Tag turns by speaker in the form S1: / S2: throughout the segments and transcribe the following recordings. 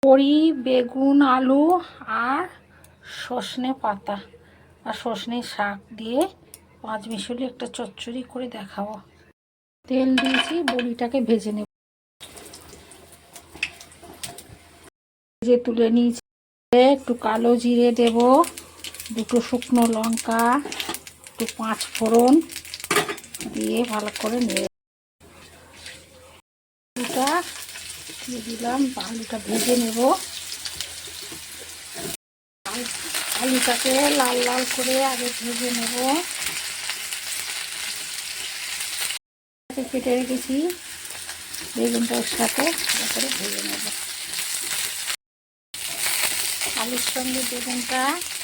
S1: বড়ি, বেগুন, আলু আর সজনে পাতা আর সজনে শাক দিয়ে পাঁচমিশালি একটা চচ্চড়ি করে দেখাবো। তেল দিয়েছি, বড়িটাকে ভেজে নেব। ভেজে তুলে নিয়েছি। একটু কালো জিরে দেব, দুটো শুকনো লঙ্কা, একটু পাঁচ ফোড়ন দিয়ে ভালো করে নেড়ে আলুটা দিয়ে দিলাম। আলুটা ভেজে নেব। আলুটাকে লাল লাল করে আগে ভেজে নেব। কেটে রেখেছি বেগুনটার সাথে ভালো করে ভেজে নেব। আলুর সঙ্গে বেগুনটা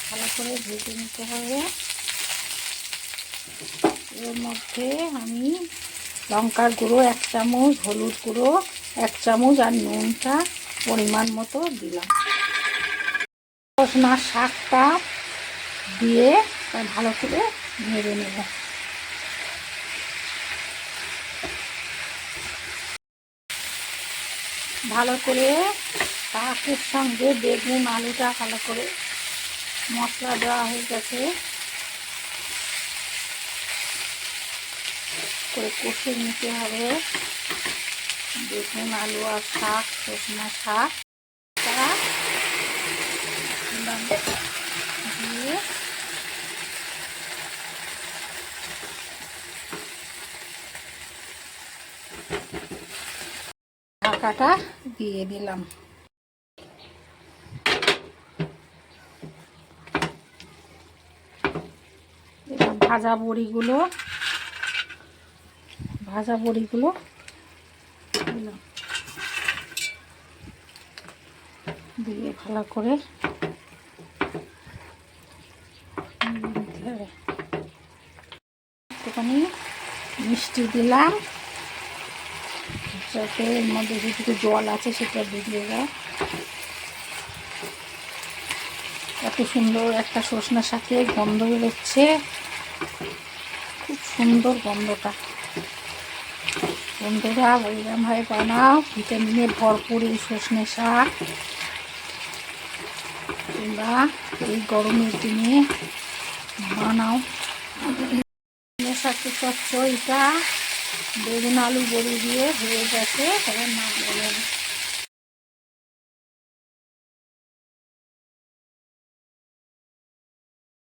S1: ভালো করে ভেজে নিতে হবে। এর মধ্যে আমি লঙ্কার গুঁড়ো 1 চামচ, হলুদ গুঁড়ো 1 চামচ আর নুনটা পরিমাণ মতো দিলাম। সজনার শাকটা দিয়ে ভালো করে নেড়ে নেব। ভালো করে শাকের সঙ্গে বেগুন আলুটা ভালো করে মশলা দেওয়া হয়ে গেছে করে কষে নিতে হবে। বেগুন আলু আর শাক, সজনা শাক দিয়ে ঢাকাটা দিয়ে দিলাম। এবার ভাজা বড়িগুলো দিলাম, দিয়ে ভালো করে নিতে হবে। একটুখানি মিষ্টি দিলাম, যাতে এর মধ্যে যেটুকু জল আছে সেটা বেরিয়ে যায়। এত সুন্দর একটা সজনার সাথে গন্ধ বেরোচ্ছে, খুব সুন্দর গন্ধটা। বন্ধুরা এইরকমভাবে বানাও, ভিটামিনে ভরপুর এই সজনে শাক। তোমরা এই গরমের দিনে বানাও। শাকের চচ্চড়িটা বেগুন আলু বড়ি দিয়ে হয়ে গেছে, এবার নামিয়ে নেব।